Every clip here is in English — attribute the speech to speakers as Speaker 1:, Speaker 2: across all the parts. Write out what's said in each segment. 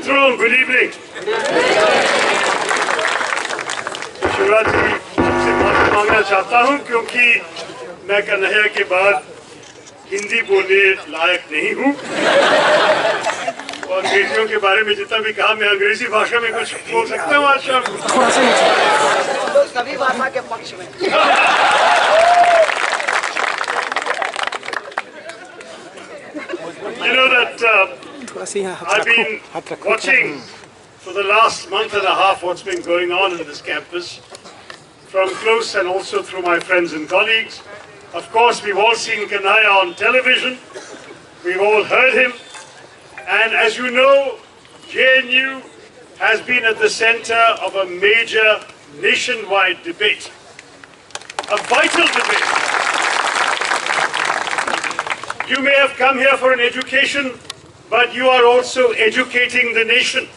Speaker 1: Tharoor, good evening. Shivraj ji से माफी मांगना चाहता हूं क्योंकि मैं कन्हैया के बाद हिंदी बोलने लायक नहीं हूं और अंग्रेजियों के बारे में जितना भी कहा मैं अंग्रेजी भाषा में कुछ बोल सकता हूं आज शाम
Speaker 2: तो सभी भाषा के पक्ष में
Speaker 1: You know that I've been watching for the last month and a half what's been going on in this campus from close and also through my friends and colleagues. Of course, we've all seen Kanhaiya on television. We've all heard him. And as you know, JNU has been at the center of a major nationwide debate. A vital debate. You may have come here for an education, but you are also educating the nation.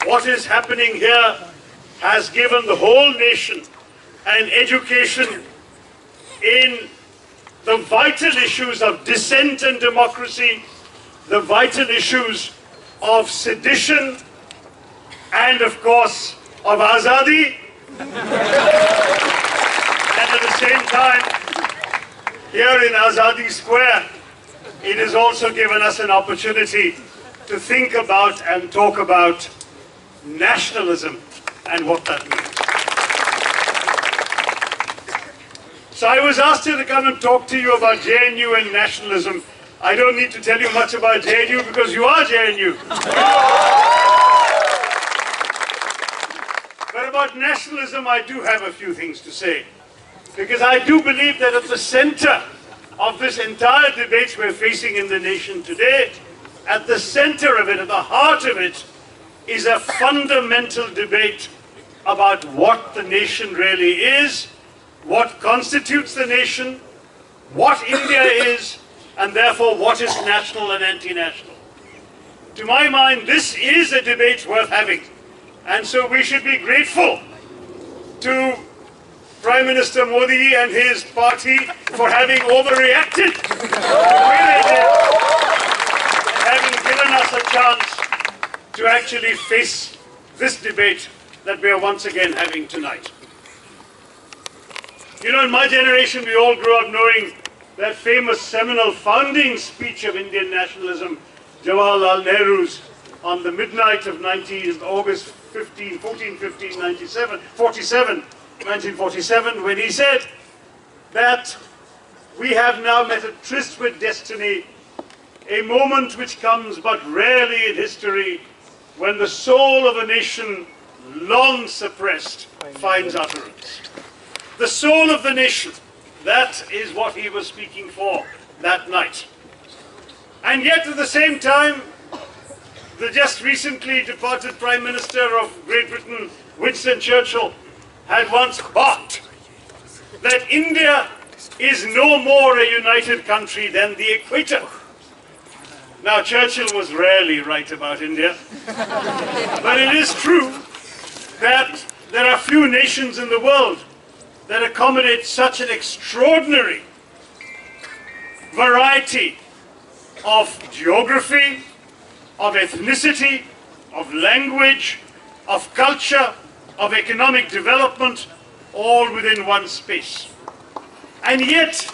Speaker 1: What is happening here has given the whole nation an education in the vital issues of dissent and democracy, the vital issues of sedition, and of course of azadi. And at the same time, here in Azadi Square, it has also given us an opportunity to think about and talk about nationalism and what that means. So I was asked here to come and talk to you about JNU and nationalism. I don't need to tell you much about JNU because you are JNU. But about nationalism, I do have a few things to say. Because I do believe that at the center of this entire debate we're facing in the nation today, at the center of it, at the heart of it, is a fundamental debate about what the nation really is, what constitutes the nation, what India is, and therefore what is national and anti-national. To my mind, this is a debate worth having. And so we should be grateful to Prime Minister Modi and his party for having overreacted the way they did, and having given us a chance to actually face this debate that we are once again having tonight. You know, in my generation, we all grew up knowing that famous seminal founding speech of Indian nationalism, Jawaharlal Nehru's, on the midnight of August 1947, when he said that we have now met a tryst with destiny, a moment which comes but rarely in history, when the soul of a nation long suppressed finds utterance. The soul of the nation, that is what he was speaking for that night. And yet at the same time, the just recently departed Prime Minister of Great Britain, Winston Churchill, had once barked that India is no more a united country than the equator. Now, Churchill was rarely right about India, but it is true that there are few nations in the world that accommodate such an extraordinary variety of geography, of ethnicity, of language, of culture, of economic development, all within one space. And yet,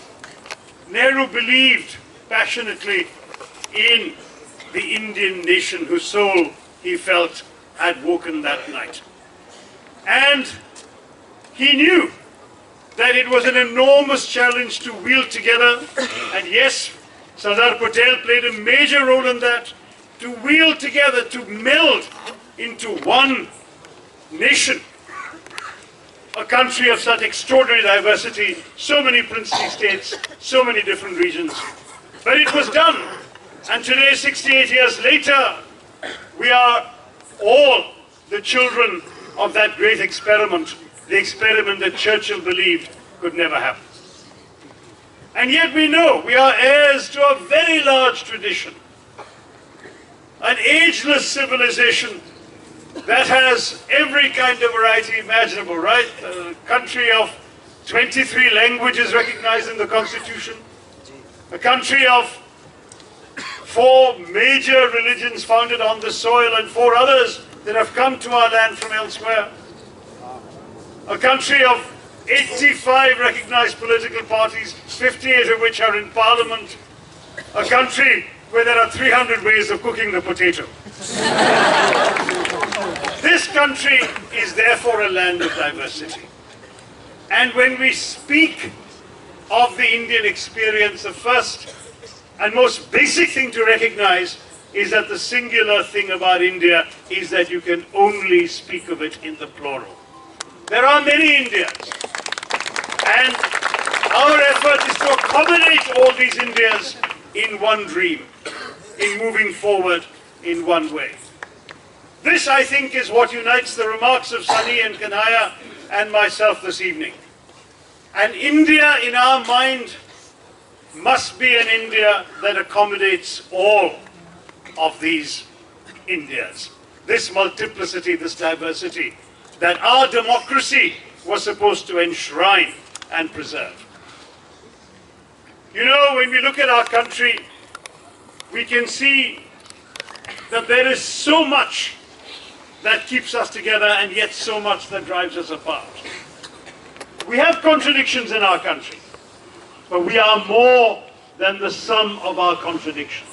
Speaker 1: Nehru believed passionately in the Indian nation whose soul he felt had woken that night. And he knew that it was an enormous challenge to wield together, and yes, Sardar Patel played a major role in that, to wield together, to meld into one nation, a country of such extraordinary diversity, so many princely states, so many different regions. But it was done, and today, 68 years later, we are all the children of that great experiment, the experiment that Churchill believed could never happen. And yet we know we are heirs to a very large tradition, an ageless civilization that has every kind of variety imaginable, right? A country of 23 languages recognized in the Constitution, a country of 4 major religions founded on the soil and 4 others that have come to our land from elsewhere, a country of 85 recognized political parties, 58 of which are in parliament, a country where there are 300 ways of cooking the potato. This country is therefore a land of diversity. And when we speak of the Indian experience, the first and most basic thing to recognize is that the singular thing about India is that you can only speak of it in the plural. There are many Indias, and our effort is to accommodate all these Indias in one dream, in moving forward in one way. This, I think, is what unites the remarks of Sunny and Kanhaiya and myself this evening. And India, in our mind, must be an India that accommodates all of these Indias. This multiplicity, this diversity, that our democracy was supposed to enshrine and preserve. You know, when we look at our country, we can see that there is so much that keeps us together and yet so much that drives us apart. We have contradictions in our country, but we are more than the sum of our contradictions.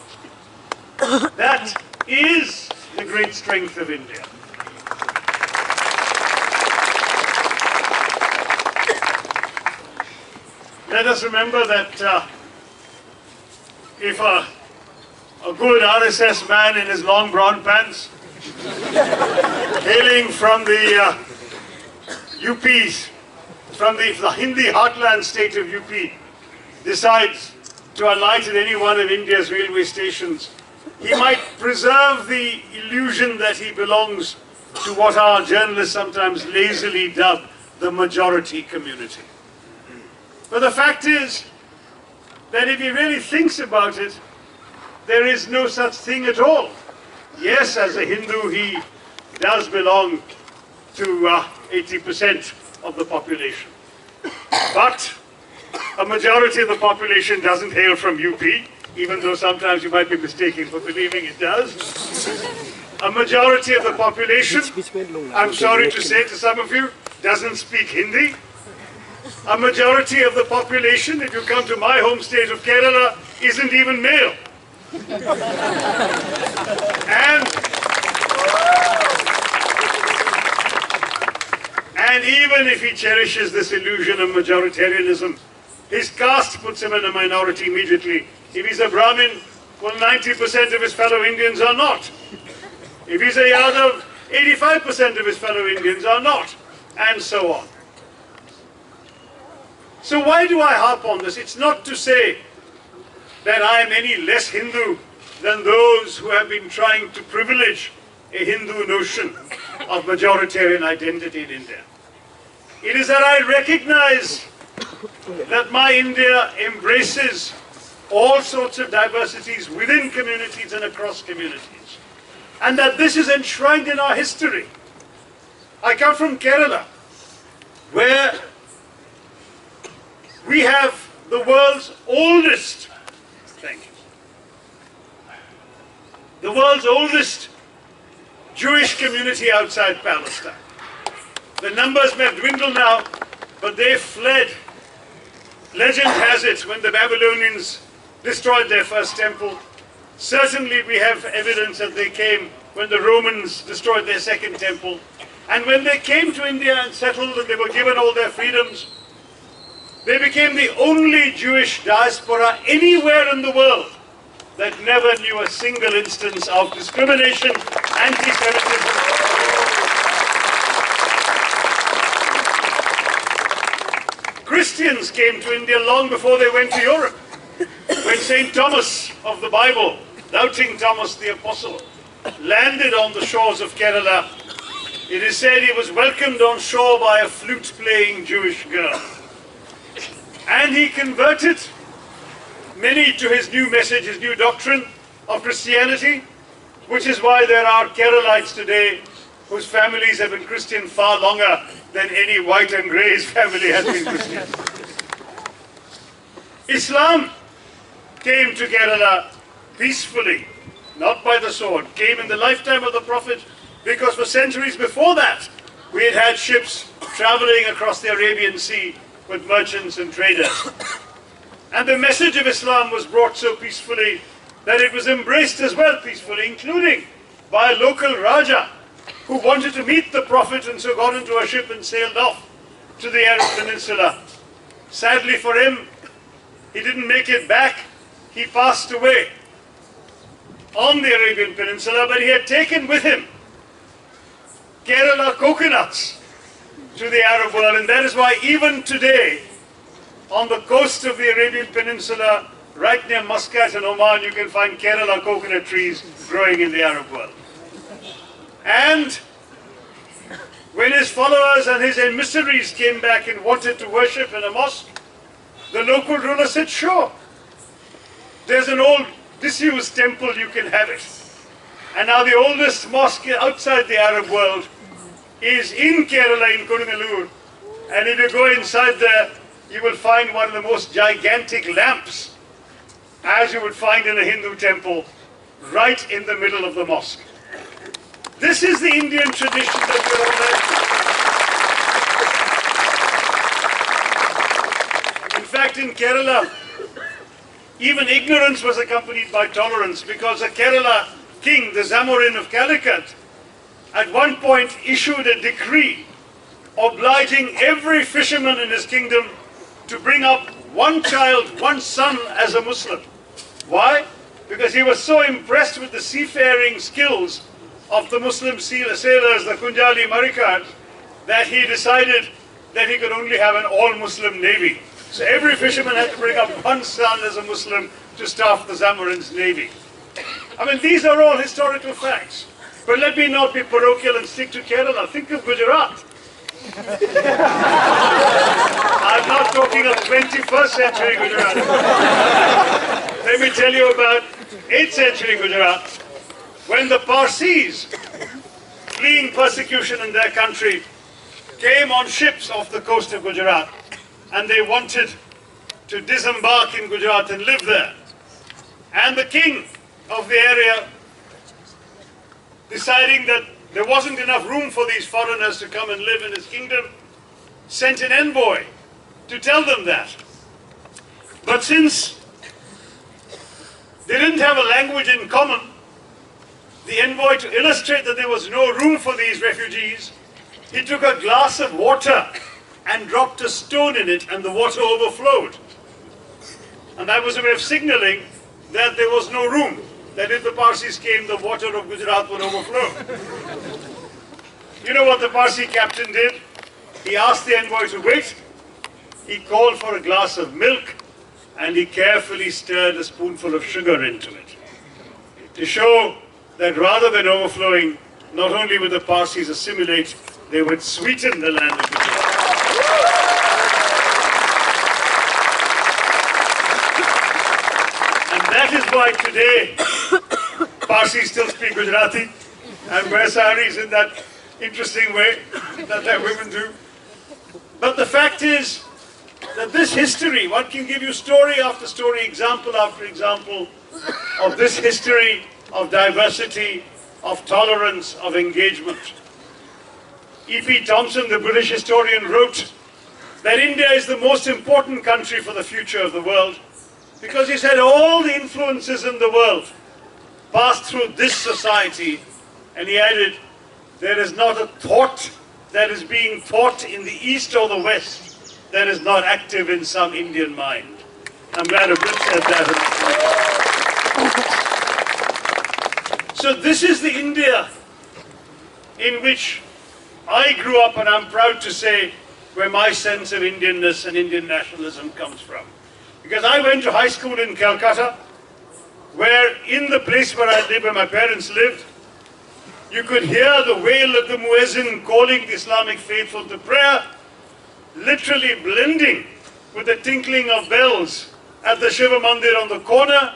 Speaker 1: That is the great strength of India. Let us remember that if a good RSS man in his long brown pants, hailing from the UPs, from the Hindi heartland state of UP, decides to alight at any one of India's railway stations, he might preserve the illusion that he belongs to what our journalists sometimes lazily dub the majority community. But the fact is that if he really thinks about it, there is no such thing at all. Yes, as a Hindu, he does belong to 80% of the population. But a majority of the population doesn't hail from UP, even though sometimes you might be mistaken for believing it does. A majority of the population, I'm sorry to say to some of you, doesn't speak Hindi. A majority of the population, if you come to my home state of Kerala, isn't even male. And even if he cherishes this illusion of majoritarianism, his caste puts him in a minority immediately. If he's a Brahmin, well, 90% of his fellow Indians are not. If he's a Yadav, 85% of his fellow Indians are not, and so on. So why do I harp on this? It's not to say that I am any less Hindu than those who have been trying to privilege a Hindu notion of majoritarian identity in India. It is that I recognize that my India embraces all sorts of diversities within communities and across communities, and that this is enshrined in our history. I come from Kerala, where we have the world's oldest, the world's oldest Jewish community outside Palestine. The numbers may have dwindled now, but they fled. Legend has it, when the Babylonians destroyed their first temple. Certainly we have evidence that they came when the Romans destroyed their second temple. And when they came to India and settled and they were given all their freedoms, they became the only Jewish diaspora anywhere in the world that never knew a single instance of discrimination, anti-Semitism. Christians came to India long before they went to Europe. When St. Thomas of the Bible, doubting Thomas the Apostle, landed on the shores of Kerala, it is said he was welcomed on shore by a flute-playing Jewish girl. And he converted many to his new message, his new doctrine of Christianity, which is why there are Keralites today whose families have been Christian far longer than any white and grey's family has been Christian. Islam came to Kerala peacefully, not by the sword, came in the lifetime of the Prophet, because for centuries before that, we had had ships traveling across the Arabian Sea with merchants and traders. And the message of Islam was brought so peacefully that it was embraced as well peacefully, including by a local Raja who wanted to meet the Prophet and so got into a ship and sailed off to the Arab Peninsula. Sadly for him, he didn't make it back. He passed away on the Arabian Peninsula, but he had taken with him Kerala coconuts to the Arab world, and that is why even today, on the coast of the Arabian Peninsula, right near Muscat and Oman, you can find Kerala coconut trees growing in the Arab world. And when his followers and his emissaries came back and wanted to worship in a mosque, the local ruler said, sure, there's an old disused temple, you can have it. And now the oldest mosque outside the Arab world is in Kerala, in Kodunallur. And if you go inside there, you will find one of the most gigantic lamps, as you would find in a Hindu temple, right in the middle of the mosque. This is the Indian tradition that we're all in. In fact, in Kerala, even ignorance was accompanied by tolerance, because a Kerala king, the Zamorin of Calicut, at one point issued a decree obliging every fisherman in his kingdom to bring up one child, one son as a Muslim. Why? Because he was so impressed with the seafaring skills of the Muslim sailors, the Kunjali Marikas, that he decided that he could only have an all-Muslim navy. So every fisherman had to bring up one son as a Muslim to staff the Zamorin's navy. I mean, these are all historical facts. But let me not be parochial and stick to Kerala. Think of Gujarat. I'm not talking of 21st century Gujarat. Let me tell you about 8th century Gujarat, when the Parsis, fleeing persecution in their country, came on ships off the coast of Gujarat, and they wanted to disembark in Gujarat and live there. And the king of the area, deciding that there wasn't enough room for these foreigners to come and live in his kingdom, sent an envoy to tell them that. But since they didn't have a language in common, the envoy, to illustrate that there was no room for these refugees, he took a glass of water and dropped a stone in it, and the water overflowed. And that was a way of signaling that there was no room, that if the Parsis came, the water of Gujarat would overflow. You know what the Parsi captain did? He asked the envoy to wait. He called for a glass of milk, and he carefully stirred a spoonful of sugar into it, to show that rather than overflowing, not only would the Parsis assimilate, they would sweeten the land of Gujarat. And that is why today Parsis still speak Gujarati and wear saris in that interesting way that their women do. But the fact is that this history, one can give you story after story, example after example of this history of diversity, of tolerance, of engagement. E.P. Thompson, the British historian, wrote that India is the most important country for the future of the world, because he said all the influences in the world passed through this society, and he added, there is not a thought that is being thought in the East or the West that is not active in some Indian mind. I'm glad a Brit said that. So this is the India in which I grew up, and I'm proud to say where my sense of Indianness and Indian nationalism comes from. Because I went to high school in Calcutta, where in the place where I lived, where my parents lived, you could hear the wail of the muezzin calling the Islamic faithful to prayer, literally blending with the tinkling of bells at the Shiva Mandir on the corner,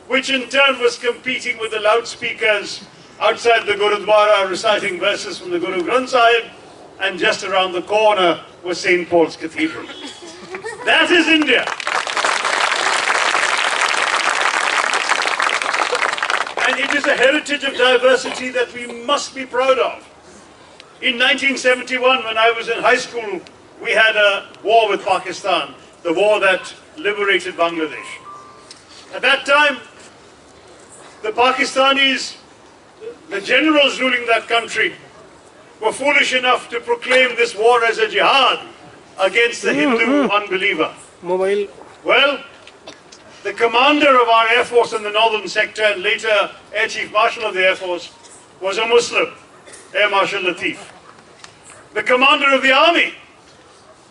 Speaker 1: which in turn was competing with the loudspeakers outside the Gurudwara reciting verses from the Guru Granth Sahib, and just around the corner was St. Paul's Cathedral. That is India. And it is a heritage of diversity that we must be proud of. In 1971, when I was in high school, we had a war with Pakistan, the war that liberated Bangladesh. At that time, the Pakistanis, the generals ruling that country, were foolish enough to proclaim this war as a jihad against the Hindu unbeliever.
Speaker 3: Mobile.
Speaker 1: Well, the commander of our Air Force in the northern sector and later Air Chief Marshal of the Air Force was a Muslim, Air Marshal Latif. The commander of the army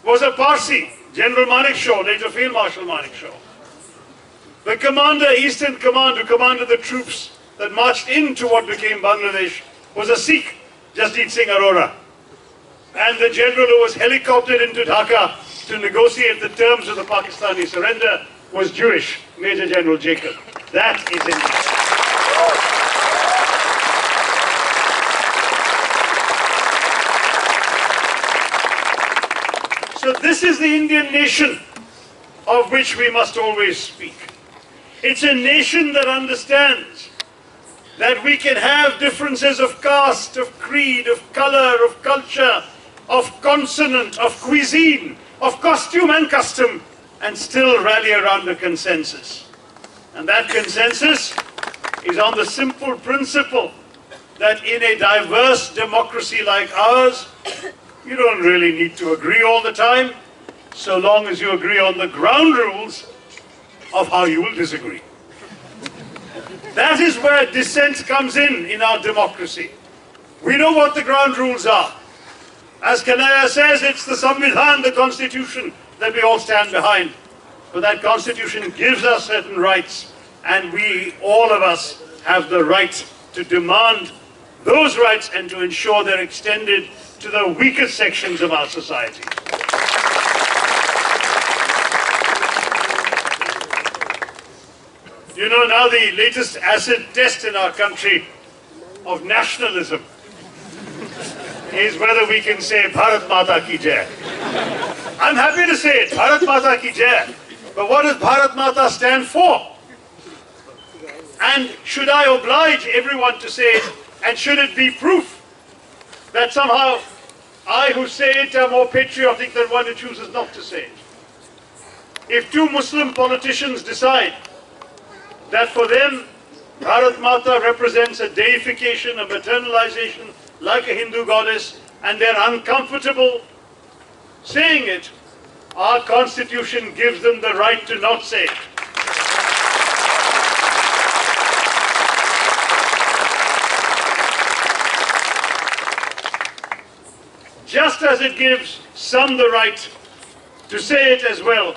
Speaker 1: was a Parsi, General Manik Shaw, later Field Marshal Manik Shaw. The commander, Eastern Command, who commanded the troops that marched into what became Bangladesh, was a Sikh, Jasdeep Singh Arora. And the general who was helicoptered into Dhaka to negotiate the terms of the Pakistani surrender was Jewish, Major General Jacob. That is India. So this is the Indian nation of which we must always speak. It's a nation that understands that we can have differences of caste, of creed, of color, of culture, of consonant, of cuisine, of costume and custom, and still rally around a consensus. And that consensus is on the simple principle that in a diverse democracy like ours, you don't really need to agree all the time, so long as you agree on the ground rules of how you will disagree. That is where dissent comes in our democracy. We know what the ground rules are. As Kanaya says, it's the Samvidhan, the Constitution, that we all stand behind. But that Constitution gives us certain rights, and we, all of us, have the right to demand those rights and to ensure they're extended to the weakest sections of our society. You know, now the latest acid test in our country of nationalism is whether we can say Bharat Mata Ki Jai. I'm happy to say it, Bharat Mata Ki Jai. But what does Bharat Mata stand for? And should I oblige everyone to say it, and should it be proof that somehow I who say it am more patriotic than one who chooses not to say it? If two Muslim politicians decide that for them Bharat Mata represents a deification, a maternalization like a Hindu goddess, and they're uncomfortable saying it, our constitution gives them the right to not say it. Just as it gives some the right to say it as well,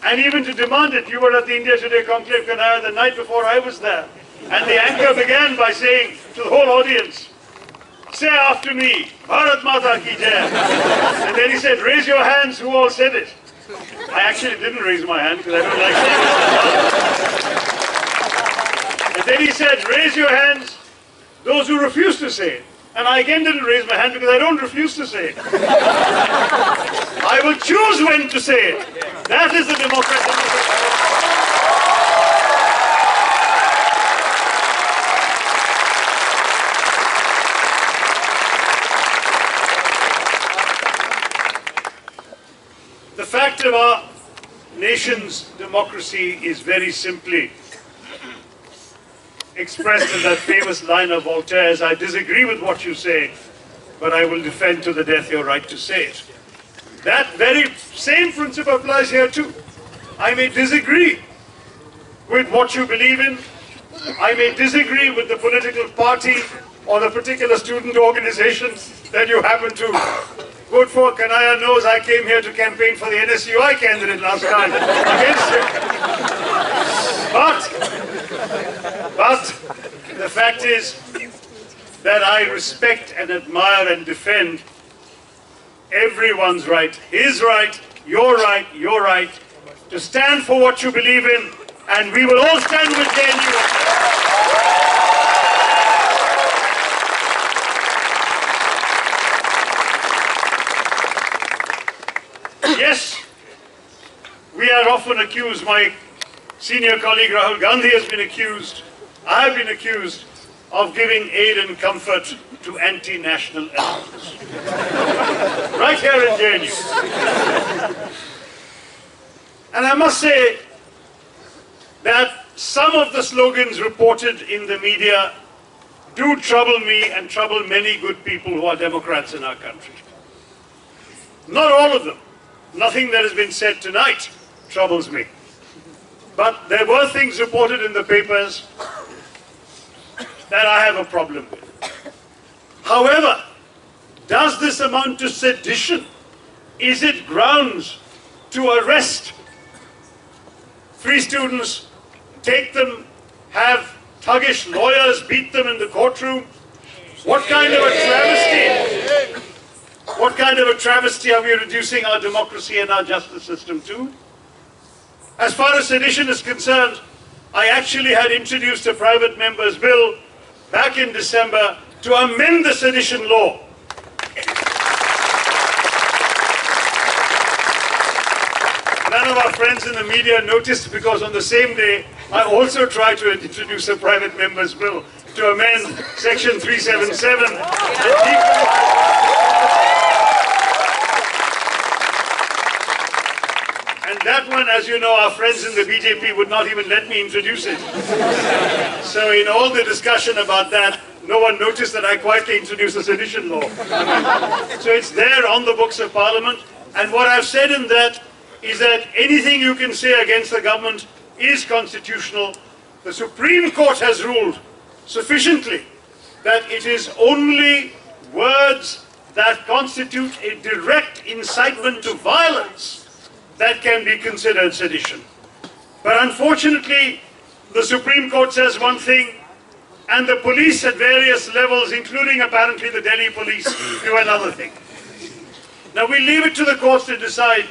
Speaker 1: and even to demand it. You were at the India Today conclave, Kanaya, the night before I was there, and the anchor began by saying to the whole audience, say after me, Bharat Mata Ki Jai. And then he said, raise your hands who all said it. I actually didn't raise my hand because I don't like saying it. And then he said, raise your hands those who refuse to say it. And I again didn't raise my hand because I don't refuse to say it. I will choose when to say it. That is the democracy. The fact of our nation's democracy is very simply expressed in that famous line of Voltaire's, I disagree with what you say, but I will defend to the death your right to say it. That very same principle applies here too. I may disagree with what you believe in. I may disagree with the political party or the particular student organization that you happen to vote for. Kanaya knows I came here to campaign for the NSUI candidate last time against him. But the fact is that I respect and admire and defend everyone's right, his right, your right, to stand for what you believe in, and we will all stand with JNU. often accuse, my senior colleague Rahul Gandhi has been accused, I have been accused of giving aid and comfort to anti-national elements. Right here in JNU. And I must say that some of the slogans reported in the media do trouble me and trouble many good people who are Democrats in our country. Not all of them. Nothing that has been said tonight troubles me. But there were things reported in the papers that I have a problem with. However, does this amount to sedition? Is it grounds to arrest 3 students, take them, have thuggish lawyers beat them in the courtroom? What kind of a travesty? What kind of a travesty are we reducing our democracy and our justice system to? As far as sedition is concerned, I actually had introduced a private member's bill back in December to amend the sedition law. None of our friends in the media noticed, because on the same day I also tried to introduce a private member's bill to amend section 377 and that one, as you know, our friends in the BJP would not even let me introduce it. So in all the discussion about that, no one noticed that I quietly introduced a sedition law. So it's there on the books of Parliament, and what I've said in that is that anything you can say against the government is constitutional. The Supreme Court has ruled sufficiently that it is only words that constitute a direct incitement to violence that can be considered sedition. But unfortunately, the Supreme Court says one thing, and the police at various levels, including apparently the Delhi police, do another thing. Now we leave it to the courts to decide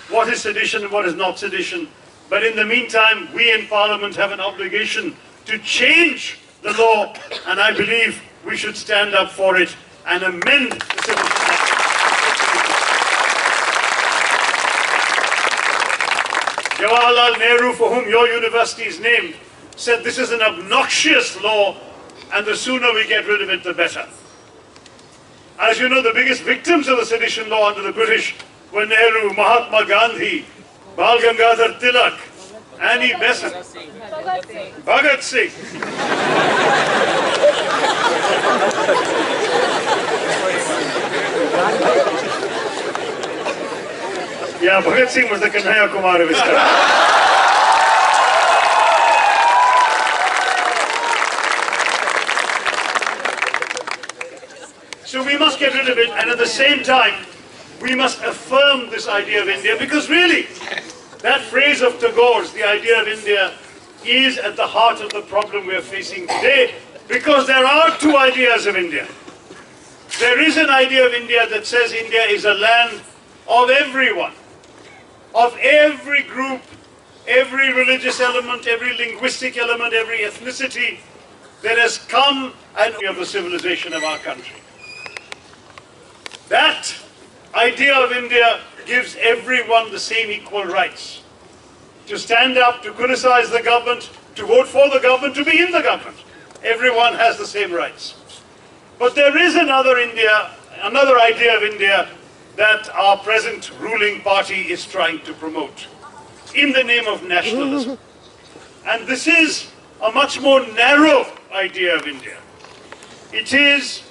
Speaker 1: what is sedition and what is not sedition. But in the meantime, we in Parliament have an obligation to change the law, and I believe we should stand up for it and amend the Sedition Act. Jawaharlal Nehru, for whom your university is named, said this is an obnoxious law, and the sooner we get rid of it, the better. As you know, the biggest victims of the sedition law under the British were Nehru, Mahatma Gandhi, Bal Gangadhar Tilak, Annie Besant, Bhagat Singh. Yeah, Bhagat Singh was the Kanhaiya Kumar of his time. So we must get rid of it, and at the same time, we must affirm this idea of India, because really, that phrase of Tagore's, the idea of India, is at the heart of the problem we are facing today, because there are 2 ideas of India. There is an idea of India that says India is a land of everyone, of every group, every religious element, every linguistic element, every ethnicity that has come and of the civilization of our country. That idea of India gives everyone the same equal rights to stand up, to criticize the government, to vote for the government, to be in the government. Everyone has the same rights. But there is another India, another idea of India that our present ruling party is trying to promote in the name of nationalism. And this is a much more narrow idea of India. It is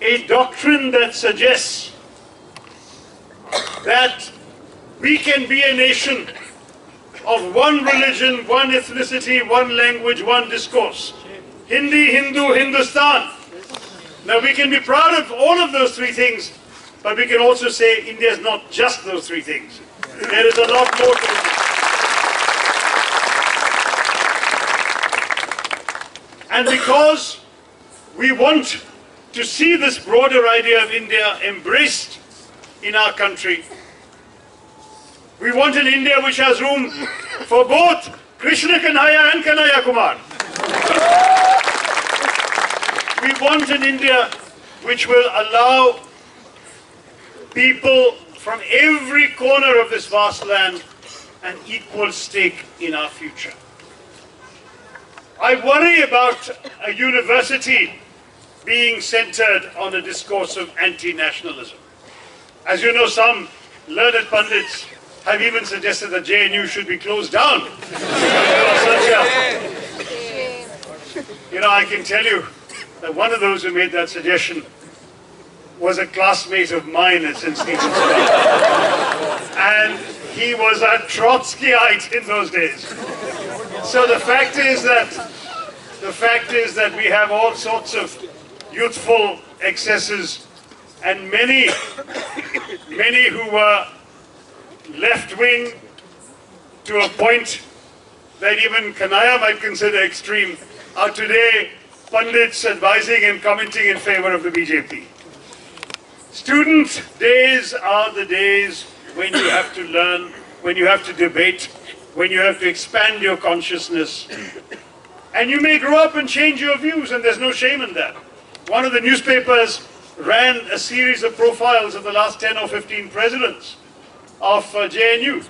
Speaker 1: a doctrine that suggests that we can be a nation of one religion, one ethnicity, one language, one discourse. Hindi, Hindu, Hindustan. Now we can be proud of all of those 3 things, but we can also say India is not just those 3 things. There is a lot more to it. And because we want to see this broader idea of India embraced in our country, we want an India which has room for both Krishna Kanhaiya and Kanhaiya Kumar. We want an India which will allow people from every corner of this vast land an equal stake in our future. I worry about a university being centered on a discourse of anti-nationalism. As you know, some learned pundits have even suggested that JNU should be closed down. I can tell you that one of those who made that suggestion was a classmate of mine at St. Stephen's College. And he was a Trotskyite in those days. So the fact is that we have all sorts of youthful excesses, and many who were left-wing to a point that even Kanaya might consider extreme are today pundits advising and commenting in favor of the BJP. Student days are the days when you have to learn, when you have to debate, when you have to expand your consciousness. And you may grow up and change your views, and there's no shame in that. One of the newspapers ran a series of profiles of the last 10 or 15 presidents of JNU.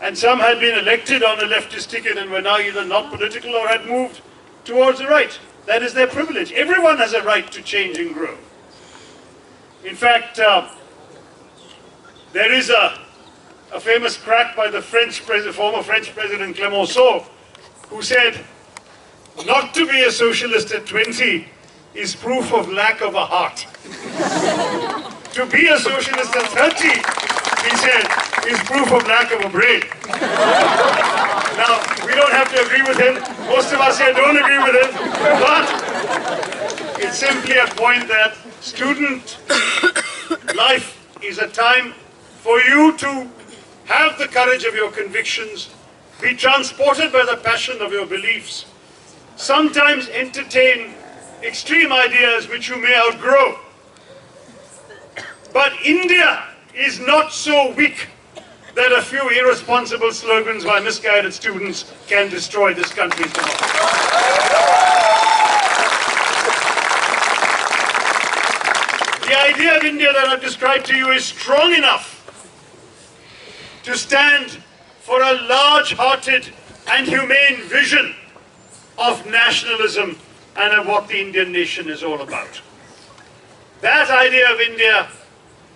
Speaker 1: And some had been elected on a leftist ticket and were now either not political or had moved towards the right. That is their privilege. Everyone has a right to change and grow. In fact, there is a famous crack by the former French President Clemenceau, who said, not to be a socialist at 20 is proof of lack of a heart. To be a socialist at 30, he said, is proof of lack of a brain. Now, we don't have to agree with him. Most of us here don't agree with him. But it's simply a point that student life is a time for you to have the courage of your convictions, be transported by the passion of your beliefs, sometimes entertain extreme ideas which you may outgrow. But India is not so weak that a few irresponsible slogans by misguided students can destroy this country's democracy. The idea of India that I've described to you is strong enough to stand for a large-hearted and humane vision of nationalism and of what the Indian nation is all about. That idea of India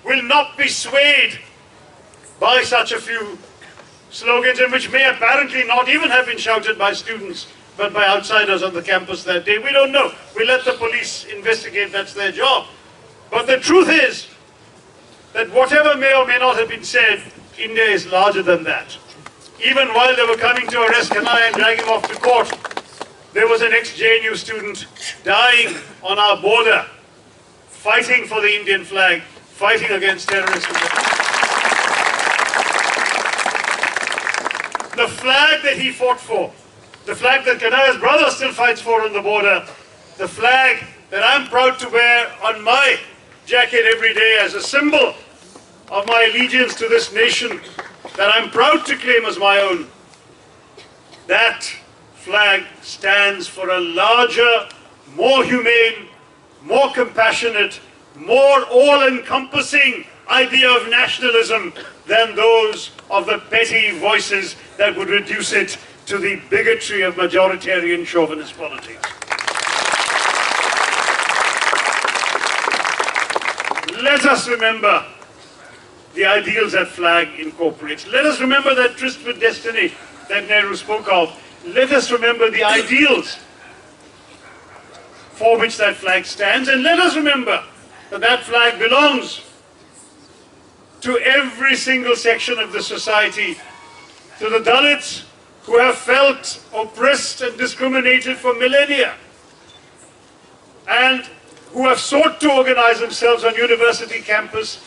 Speaker 1: will not be swayed by such a few slogans, and which may apparently not even have been shouted by students, but by outsiders on the campus that day. We don't know. We let the police investigate, that's their job. But the truth is that whatever may or may not have been said, India is larger than that. Even while they were coming to arrest Kanai and drag him off to court, there was an ex-JNU student dying on our border, fighting for the Indian flag, fighting against terrorism. The flag that he fought for, the flag that Kanaya's brother still fights for on the border, the flag that I'm proud to wear on my jacket every day as a symbol of my allegiance to this nation, that I'm proud to claim as my own, that flag stands for a larger, more humane, more compassionate, more all-encompassing idea of nationalism than those of the petty voices that would reduce it to the bigotry of majoritarian chauvinist politics. Let us remember the ideals that flag incorporates. Let us remember that tryst with destiny that Nehru spoke of. Let us remember the ideals for which that flag stands, and let us remember that that flag belongs to every single section of the society, to the Dalits who have felt oppressed and discriminated for millennia, and who have sought to organize themselves on university campuses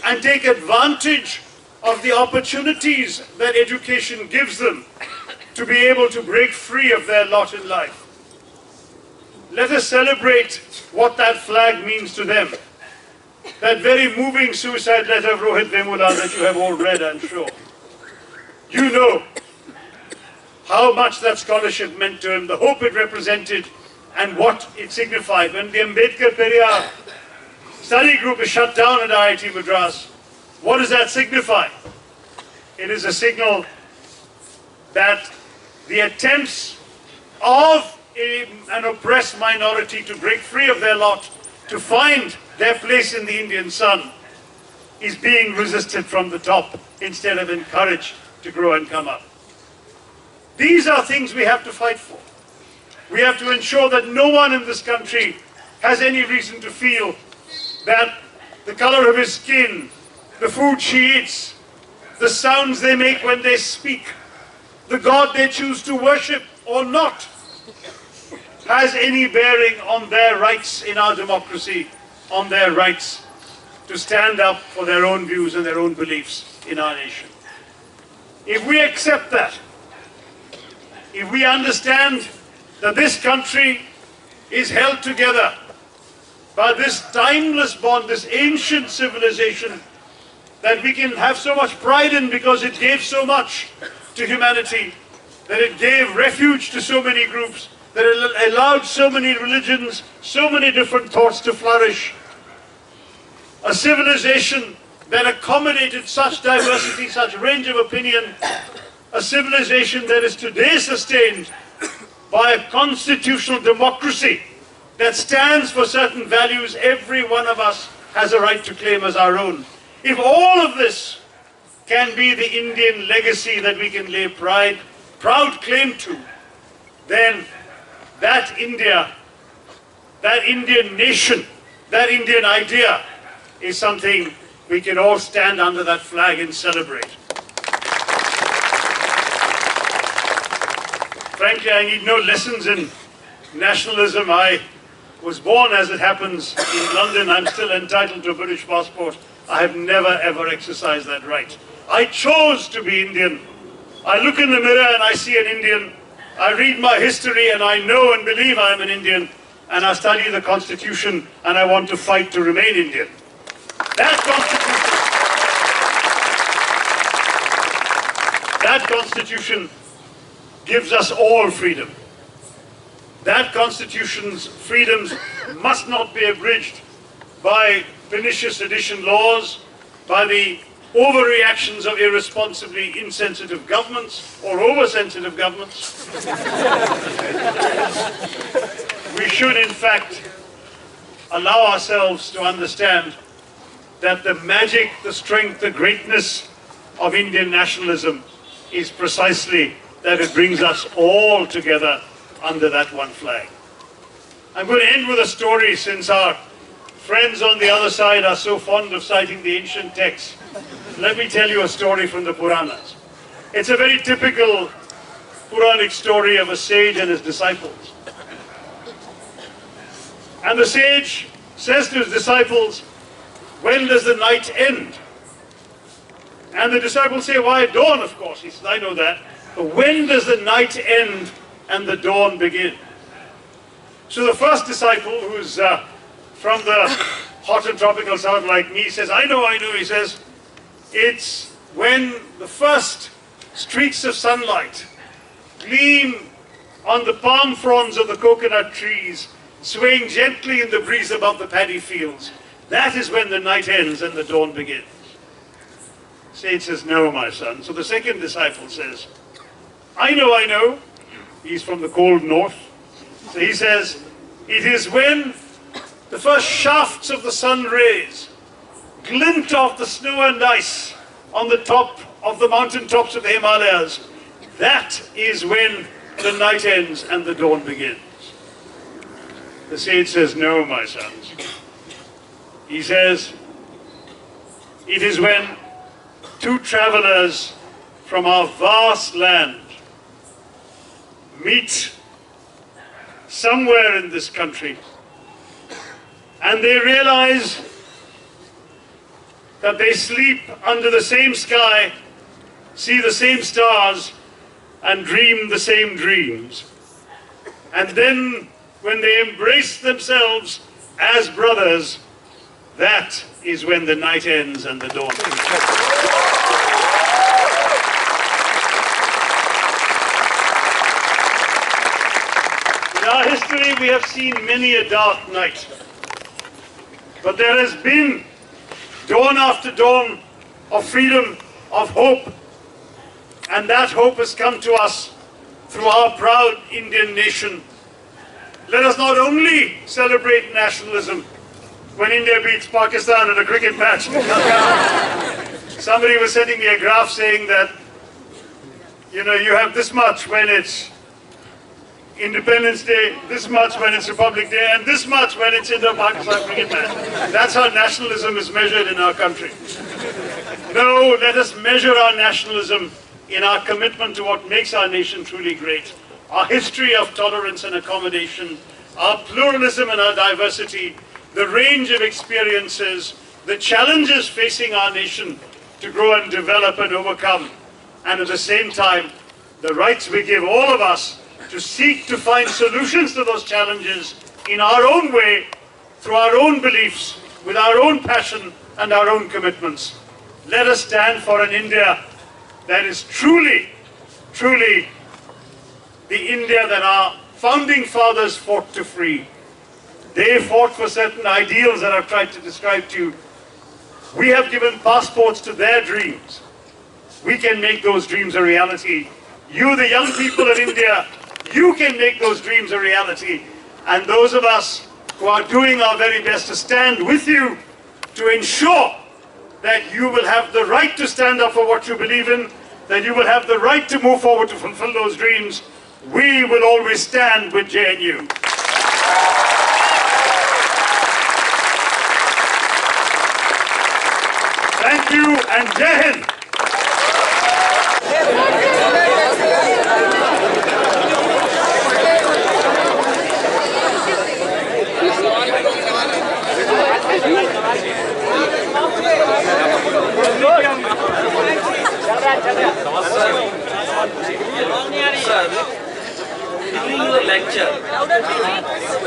Speaker 1: and take advantage of the opportunities that education gives them to be able to break free of their lot in life. Let us celebrate what that flag means to them. That very moving suicide letter of Rohit Vemula that you have all read, I'm sure. You know how much that scholarship meant to him, the hope it represented, and what it signified. When the Ambedkar Periyar study group is shut down at IIT Madras, what does that signify? It is a signal that the attempts of an oppressed minority to break free of their lot, to find their place in the Indian sun, is being resisted from the top instead of encouraged to grow and come up. These are things we have to fight for. We have to ensure that no one in this country has any reason to feel that the color of his skin, the food she eats, the sounds they make when they speak, the God they choose to worship or not, has any bearing on their rights in our democracy, on their rights to stand up for their own views and their own beliefs in our nation. If we accept that, if we understand that this country is held together by this timeless bond, this ancient civilization that we can have so much pride in because it gave so much to humanity, that it gave refuge to so many groups, that it allowed so many religions, so many different thoughts to flourish. A civilization that accommodated such diversity, such range of opinion, a civilization that is today sustained by a constitutional democracy that stands for certain values every one of us has a right to claim as our own. If all of this can be the Indian legacy that we can lay proud claim to, then that India, that Indian nation, that Indian idea is something we can all stand under that flag and celebrate. Frankly, I need no lessons in nationalism. I was born, as it happens, in London. I'm still entitled to a British passport. I have never ever exercised that right. I chose to be Indian. I look in the mirror and I see an Indian. I read my history and I know and believe I am an Indian. And I study the Constitution and I want to fight to remain Indian. That Constitution gives us all freedom. That Constitution's freedoms must not be abridged by pernicious sedition laws, by the overreactions of irresponsibly insensitive governments or oversensitive governments. We should, in fact, allow ourselves to understand that the magic, the strength, the greatness of Indian nationalism is precisely that it brings us all together under that one flag. I'm going to end with a story, since our friends on the other side are so fond of citing the ancient texts. Let me tell you a story from the Puranas. It's a very typical Puranic story of a sage and his disciples. And the sage says to his disciples, "When does the night end?" And the disciples say, "Why, dawn, of course." He says, "I know that. But when does the night end and the dawn begin?" So the first disciple, who's from the hot and tropical south like me, says, I know. He says, "It's when the first streaks of sunlight gleam on the palm fronds of the coconut trees, swaying gently in the breeze above the paddy fields. That is when the night ends and the dawn begins." Sage says, "No, my son." So the second disciple says, I know. He's from the cold north. So he says, "It is when the first shafts of the sun rays glint off the snow and ice on the top of the mountain tops of the Himalayas. That is when the night ends and the dawn begins." The sage says, "No, my sons." He says, "It is when two travelers from our vast land meet somewhere in this country and they realize that they sleep under the same sky, see the same stars, and dream the same dreams. And then when they embrace themselves as brothers, that is when the night ends and the dawn begins." In our history, we have seen many a dark night. But there has been dawn after dawn of freedom, of hope, And that hope has come to us through our proud Indian nation. Let us not only celebrate nationalism when India beats Pakistan in a cricket match. Somebody was sending me a graph saying that, you have this much when it's Independence Day, this much when it's Republic Day, and this much when it's Indo-Pakistan cricket match. That's how nationalism is measured in our country. No, let us measure our nationalism in our commitment to what makes our nation truly great. Our history of tolerance and accommodation, our pluralism and our diversity, the range of experiences, the challenges facing our nation to grow and develop and overcome, and at the same time, the rights we give all of us to seek to find solutions to those challenges in our own way, through our own beliefs, with our own passion and our own commitments. Let us stand for an India that is truly, truly the India that our founding fathers fought to free. They fought for certain ideals that I've tried to describe to you. We have given passports to their dreams. We can make those dreams a reality. You, the young people of India, you can make those dreams a reality. And those of us who are doing our very best to stand with you to ensure that you will have the right to stand up for what you believe in, that you will have the right to move forward to fulfill those dreams, we will always stand with JNU. Thank you and Jai Hind.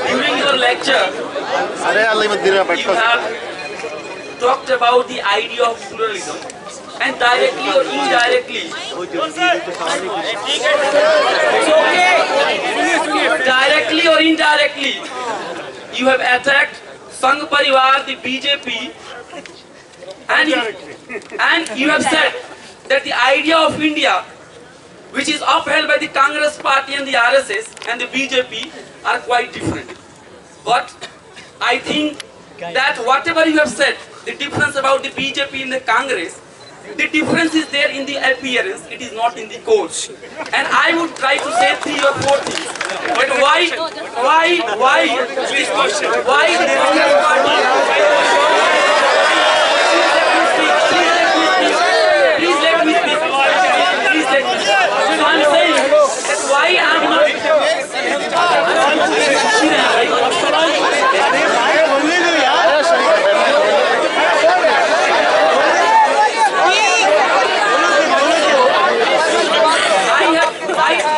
Speaker 3: During your lecture, you have talked about the idea of pluralism, and directly or indirectly, directly or indirectly, you have attacked Sangh Parivar, the BJP, and you have said that the idea of India, which is upheld by the Congress party and the RSS and the BJP, are quite different. But I think that whatever you have said, the difference about the BJP and the Congress, the difference is there in the appearance, it is not in the course. And I would try to say 3 or 4 things. But why the Congress party? Please let me speak. So I'm saying that why I'm not.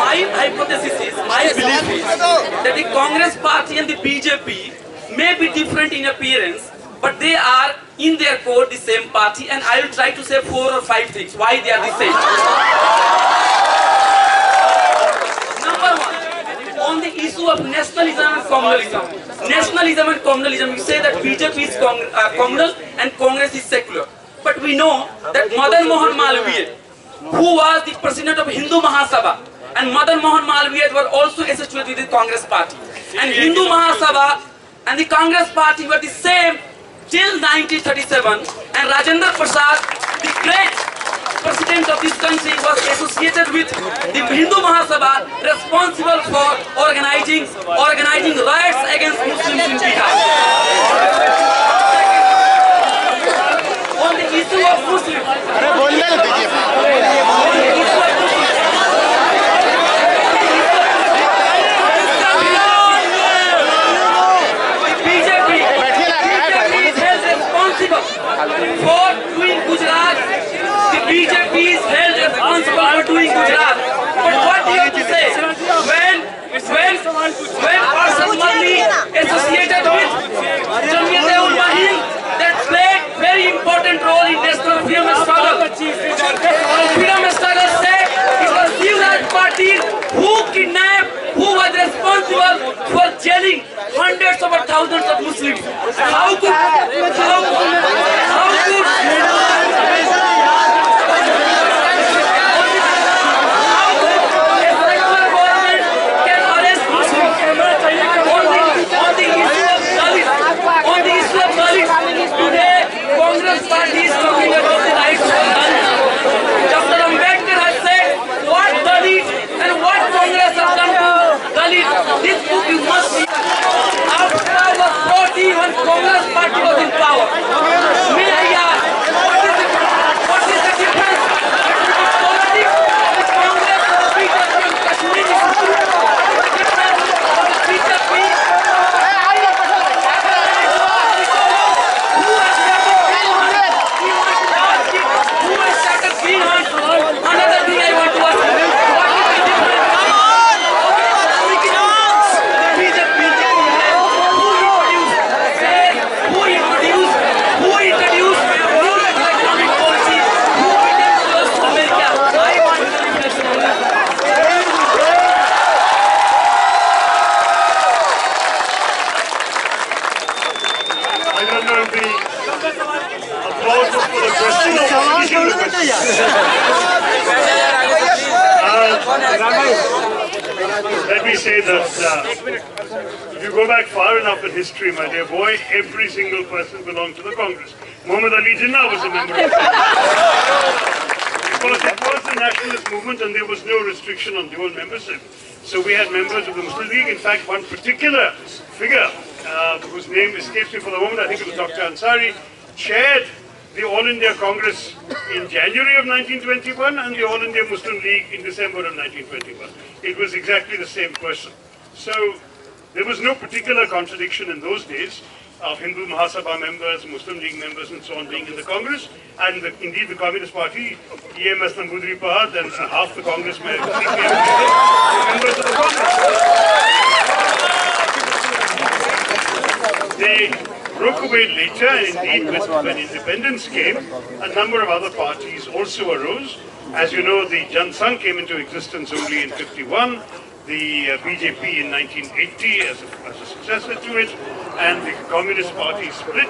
Speaker 3: My hypothesis is, my belief is that the Congress party and the BJP may be different in appearance, but they are in their core the same party, and I will try to say 4 or 5 things why they are the same. Number 1, on the issue of nationalism and communalism. Nationalism and communalism, you say that BJP is communal and Congress is secular. But we know that Madan Mohan Malviya, who was the president of Hindu Mahasabha, and Madan Mohan Malviya were also associated with the Congress party. And Hindu Mahasabha and the Congress party were the same till 1937. And Rajendra Prasad, the great president of this country, was associated with the Hindu Mahasabha, responsible for organizing riots against Muslims in Bihar. On the issue of Muslims, for doing Gujarat, the BJP is held responsible for doing Gujarat. But what do you have to say when Arshad Madani associated with Jamiyat-e-Ulama-Hind that played very important role in national freedom struggle? Freedom struggle said it was Yuvraj Patil who kidnapped, who was responsible for jailing hundreds of thousands of Muslims. How could
Speaker 1: Let me say that if you go back far enough in history, my dear boy, every single person belonged to the Congress. Muhammad Ali Jinnah was a member of it. Because it was the nationalist movement and there was no restriction on dual membership. So we had members of the Muslim League. In fact, one particular figure, whose name escapes me for the moment, I think it was Dr. Ansari, chaired the All India Congress in January of 1921 and the All India Muslim League in December of 1921. It was exactly the same person. So there was no particular contradiction in those days of Hindu Mahasabha members, Muslim League members and so on being in the Congress. And indeed the Communist Party, EMS Nambudri Pahad and half the Congress members were members of the Congress. They broke away later, and indeed when independence came, a number of other parties also arose. As you know, the Jan Sangh came into existence only in 51, the BJP in 1980 as a successor to it, and the Communist Party split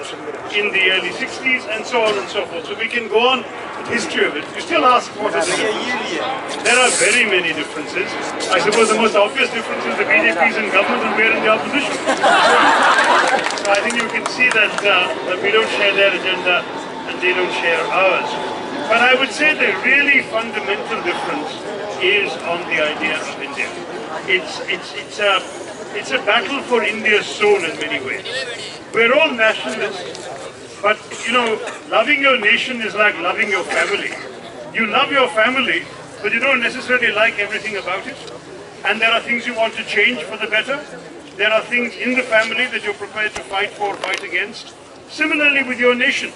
Speaker 1: in the early 60s, and so on and so forth. So we can go on with the history of it. You still ask what is the difference? There are very many differences. I suppose the most obvious difference is the BJP is in government and we are in the opposition. So I think you can see that we don't share their agenda and they don't share ours. But I would say the really fundamental difference is on the idea of India. It's a battle for India's soul in many ways. We're all nationalists, but you know, loving your nation is like loving your family. You love your family, but you don't necessarily like everything about it. And there are things you want to change for the better. There are things in the family that you're prepared to fight for, fight against. Similarly with your nation.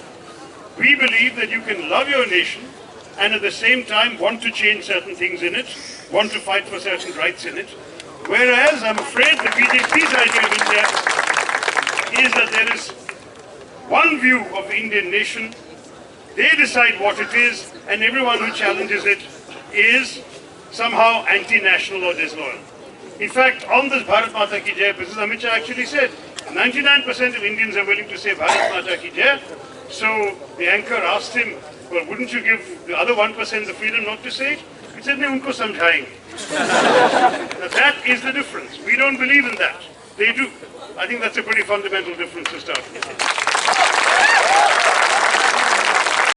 Speaker 1: We believe that you can love your nation and at the same time want to change certain things in it, want to fight for certain rights in it. Whereas I'm afraid the BJP's idea of India is that there is one view of the Indian nation, they decide what it is, and everyone who challenges it is somehow anti-national or disloyal. In fact, on this Bharat Mata Ki Jai, Mrs. Amit Shah actually said, 99% of Indians are willing to say Bharat Mata Ki Jai. So the anchor asked him, well, wouldn't you give the other 1% the freedom not to say it? He said, "No, unko samjhayenge." Now that is the difference. We don't believe in that. They do. I think that's a pretty fundamental difference to start with.